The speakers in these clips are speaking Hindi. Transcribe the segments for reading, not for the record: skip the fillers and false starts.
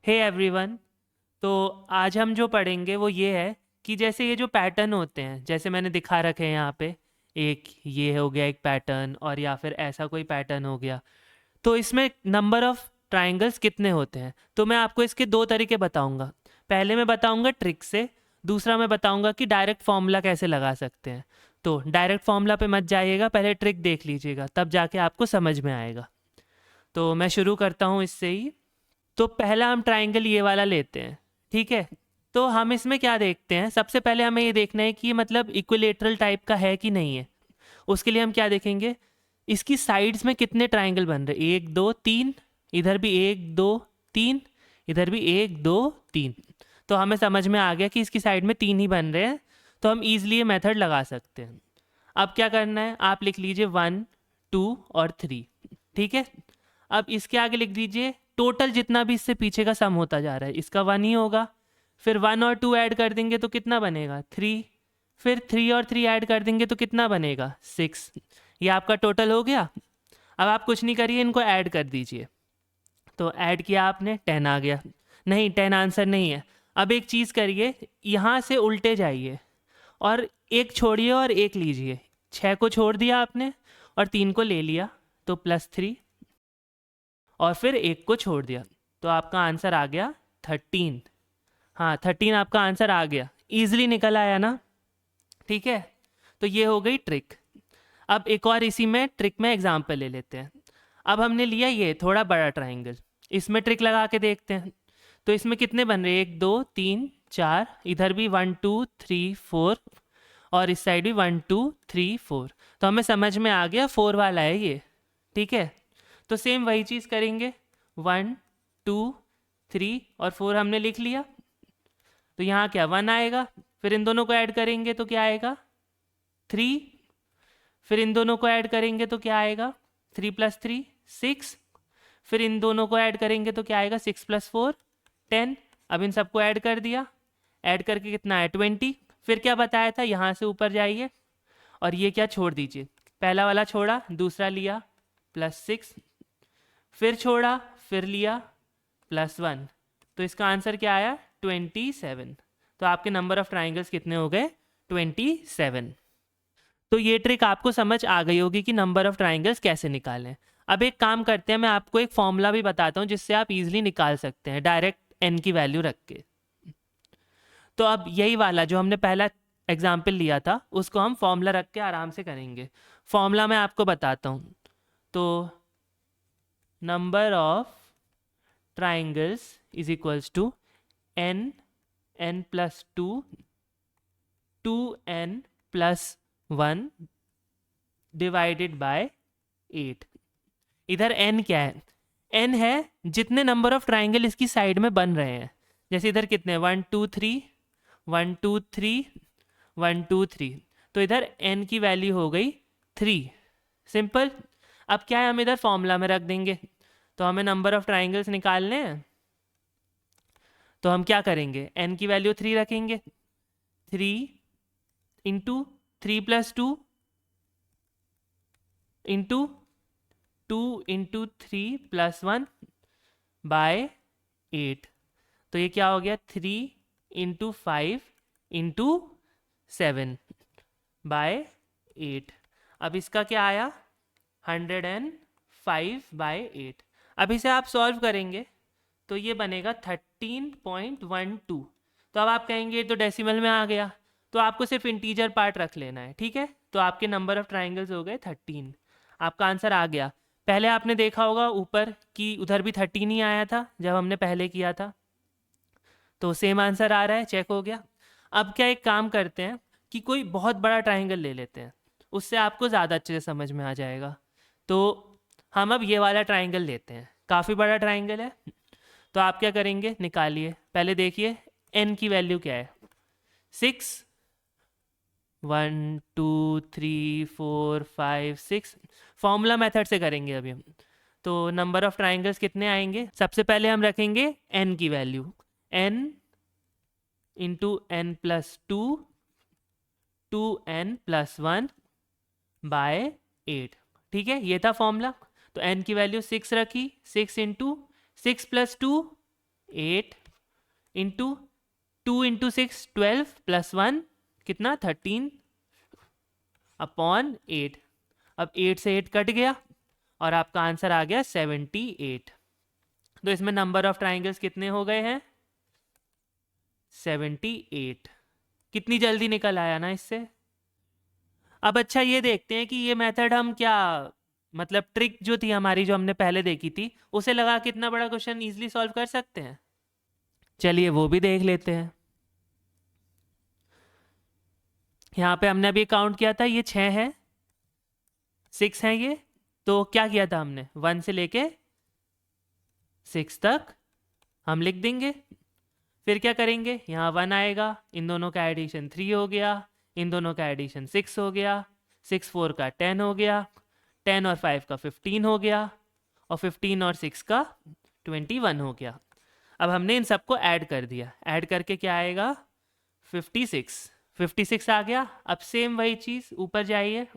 Hey everyone. तो आज हम जो पढ़ेंगे वो ये है कि जैसे ये जो पैटर्न होते हैं, जैसे मैंने दिखा रखे हैं यहाँ पे, एक ये हो गया एक पैटर्न, और या फिर ऐसा कोई पैटर्न हो गया। तो इसमें नंबर ऑफ ट्राइंगल्स कितने होते हैं, तो मैं आपको इसके दो तरीके बताऊंगा। पहले मैं बताऊंगा ट्रिक से, दूसरा मैं बताऊंगा कि डायरेक्ट फॉर्मूला कैसे लगा सकते हैं। तो डायरेक्ट फॉर्मूला पे मत जाइएगा, पहले ट्रिक देख लीजिएगा, तब जाके आपको समझ में आएगा। तो मैं शुरू करता हूँ इससे ही। तो पहला हम ट्राइंगल ये वाला लेते हैं, ठीक है। तो हम इसमें क्या देखते हैं, सबसे पहले हमें ये देखना है कि ये मतलब इक्विलेटरल टाइप का है कि नहीं है। उसके लिए हम क्या देखेंगे, इसकी साइड्स में कितने ट्राइंगल बन रहे हैं, 1 2 3, इधर भी 1 2 3, इधर भी 1 2 3। तो हमें समझ में आ गया कि इसकी साइड में 3 ही बन रहे हैं, तो हम ईजिली ये मेथड लगा सकते हैं। अब क्या करना है, आप लिख लीजिए 1 2 और 3, ठीक है। अब इसके आगे लिख दीजिए टोटल जितना भी इससे पीछे का सम होता जा रहा है, इसका 1 ही होगा। फिर 1 और 2 ऐड कर देंगे तो कितना बनेगा, 3। फिर 3 और 3 ऐड कर देंगे तो कितना बनेगा, 6। ये आपका टोटल हो गया। अब आप कुछ नहीं करिए, इनको ऐड कर दीजिए। तो ऐड किया आपने, 10 आ गया। नहीं, 10 आंसर नहीं है। अब एक चीज़ करिए, यहाँ से उल्टे जाइए और एक छोड़िए और एक लीजिए। 6 को छोड़ दिया आपने और 3 को ले लिया, तो +3, और फिर 1 को छोड़ दिया, तो आपका आंसर आ गया 13। हाँ, 13 आपका आंसर आ गया, ईजिली निकल आया ना, ठीक है। तो ये हो गई ट्रिक। अब एक और इसी में ट्रिक में एग्जाम्पल ले लेते हैं। अब हमने लिया ये थोड़ा बड़ा ट्राइंगल, इसमें ट्रिक लगा के देखते हैं। तो इसमें कितने बन रहे हैं, 1 2 3 4, इधर भी 1 2 3 4, और इस साइड भी 1 2 3 4। तो हमें समझ में आ गया 4 वाला है ये, ठीक है। तो सेम वही चीज़ करेंगे, 1 2 3 और 4 हमने लिख लिया। तो यहाँ क्या 1 आएगा, फिर इन दोनों को ऐड करेंगे तो क्या आएगा, 3। फिर इन दोनों को ऐड करेंगे तो क्या आएगा, 3 + 3 6। फिर इन दोनों को ऐड करेंगे तो क्या आएगा, 6 + 4 10। अब इन सबको ऐड कर दिया, ऐड करके कितना है, 20। फिर क्या बताया था, यहाँ से ऊपर जाइए और ये क्या छोड़ दीजिए, पहला वाला छोड़ा, दूसरा लिया +6, फिर छोड़ा, फिर लिया +1। तो इसका आंसर क्या आया, 27। तो आपके नंबर ऑफ ट्राइंगल्स कितने हो गए, 27। तो ये ट्रिक आपको समझ आ गई होगी कि नंबर ऑफ ट्राइंगल्स कैसे निकालें। अब एक काम करते हैं, मैं आपको एक फॉर्मूला भी बताता हूँ जिससे आप इजीली निकाल सकते हैं डायरेक्ट n की वैल्यू रख के। तो अब यही वाला जो हमने पहला एग्जाम्पल लिया था, उसको हम फॉर्मूला रख के आराम से करेंगे। फॉर्मूला मैं आपको बताता हूँ। तो number of triangles is equals to n plus 2 2n plus 1 divided by 8। इधर n क्या है, n है जितने नंबर ऑफ ट्राइंगल इसकी साइड में बन रहे हैं। जैसे इधर कितने, 1 2 3 1 2 3 1 2 3, तो इधर n की वैल्यू हो गई 3। सिंपल। अब क्या है, हम इधर फॉर्मूला में रख देंगे। तो हमें नंबर ऑफ ट्राइंगल्स निकालने हैं, तो हम क्या करेंगे, n की वैल्यू 3 रखेंगे। 3 इंटू 3 + 2 इंटू 2 इंटू 3 + 1 बाय 8। तो ये क्या हो गया, 3 इंटू 5 इंटू 7 बाय 8। अब इसका क्या आया, 105/8। अब इसे आप सॉल्व करेंगे तो ये बनेगा 13.12। तो अब आप कहेंगे ये तो डेसिमल में आ गया, तो आपको सिर्फ इंटीजर पार्ट रख लेना है, ठीक है। तो आपके नंबर ऑफ ट्राइंगल्स हो गए 13। आपका आंसर आ गया। पहले आपने देखा होगा ऊपर कि उधर भी 13 ही आया था जब हमने पहले किया था, तो सेम आंसर आ रहा है, चेक हो गया। अब क्या, एक काम करते हैं कि कोई बहुत बड़ा ट्राइंगल ले लेते हैं, उससे आपको ज़्यादा अच्छे से समझ में आ जाएगा। तो हम अब ये वाला ट्राइंगल लेते हैं, काफ़ी बड़ा ट्राइंगल है। तो आप क्या करेंगे, निकालिए, पहले देखिए n की वैल्यू क्या है, 6। 1 2 3 4 5 6, फॉर्मूला मेथड से करेंगे अभी हम। तो नंबर ऑफ ट्राइंगल्स कितने आएंगे, सबसे पहले हम रखेंगे n की value, n into n + 2 2n + 1 by 8, ठीक है। ये था फॉर्मूला। तो n की वैल्यू 6 रखी, 6 इंटू 6 + 2 8 इंटू 2 इंटू 6 12 प्लस 1 कितना 13 अपॉन 8। अब 8 से 8 कट गया और आपका आंसर आ गया 78। तो इसमें नंबर ऑफ ट्राइंगल्स कितने हो गए हैं 78। कितनी जल्दी निकल आया ना इससे। अब अच्छा ये देखते हैं कि ये मेथड हम क्या मतलब ट्रिक जो थी हमारी जो हमने पहले देखी थी उसे लगा कितना बड़ा क्वेश्चन इजीली सॉल्व कर सकते हैं। चलिए वो भी देख लेते हैं। यहाँ पे हमने अभी काउंट किया था ये 6 है 6 है ये। तो क्या किया था हमने 1 से लेके 6 तक हम लिख देंगे। फिर क्या करेंगे यहाँ 1 आएगा इन दोनों का एडिशन 3 हो गया इन दोनों का एडिशन 6 हो गया 6 4 का 10 हो गया 10 और 5 का 15 हो गया और 15 और 6 का 21 हो गया। अब हमने इन सबको ऐड कर दिया ऐड करके क्या आएगा 56 आ गया। अब सेम वही चीज़ ऊपर जाइए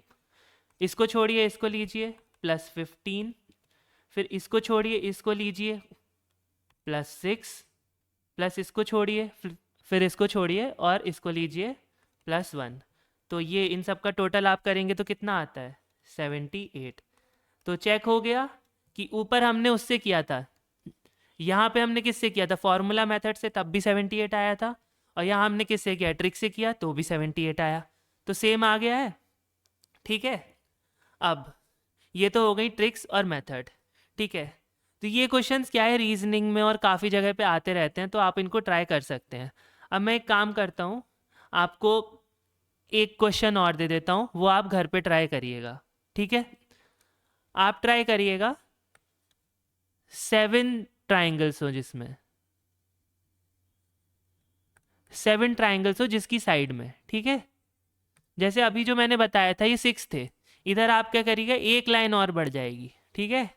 इसको छोड़िए इसको लीजिए प्लस 15 फिर इसको छोड़िए इसको लीजिए प्लस 6 प्लस इसको छोड़िए फिर इसको छोड़िए और इसको लीजिए प्लस 1। तो ये इन सब का टोटल आप करेंगे तो कितना आता है 78। तो चेक हो गया कि ऊपर हमने उससे किया था यहाँ पे हमने किससे किया था फॉर्मूला मेथड से तब भी 78 आया था और यहाँ हमने किससे किया ट्रिक से किया तो भी 78 आया। तो सेम आ गया है ठीक है। अब ये तो हो गई ट्रिक्स और मेथड ठीक है। तो ये क्वेश्चंस क्या है रीजनिंग में और काफ़ी जगह पे आते रहते हैं तो आप इनको ट्राई कर सकते हैं। अब मैं एक काम करता हूँ आपको एक क्वेश्चन और दे देता हूँ वो आप घर पे ट्राई करिएगा ठीक है। आप ट्राई करिएगा 7 ट्राइंगल्स हो जिसमें 7 ट्राइंगल्स हो जिसकी साइड में ठीक है। जैसे अभी जो मैंने बताया था ये 6 थे इधर आप क्या करिएगा एक लाइन और बढ़ जाएगी ठीक है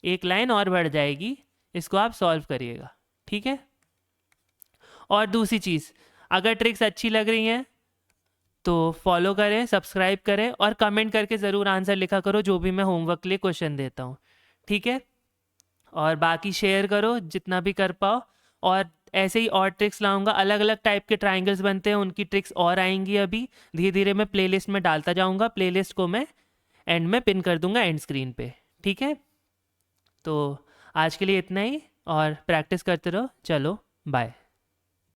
एक लाइन और बढ़ जाएगी इसको आप सॉल्व करिएगा ठीक है। और दूसरी चीज़ अगर ट्रिक्स अच्छी लग रही हैं तो फॉलो करें सब्सक्राइब करें और कमेंट करके ज़रूर आंसर लिखा करो जो भी मैं होमवर्क के लिए क्वेश्चन देता हूँ ठीक है। और बाकी शेयर करो जितना भी कर पाओ और ऐसे ही और ट्रिक्स लाऊंगा अलग अलग टाइप के ट्राइंगल्स बनते हैं उनकी ट्रिक्स और आएंगी अभी धीरे धीरे मैं प्लेलिस्ट में डालता जाऊंगा। प्लेलिस्ट को मैं एंड में पिन कर दूंगा एंड स्क्रीन पे ठीक है। तो आज के लिए इतना ही और प्रैक्टिस करते रहो चलो बाय।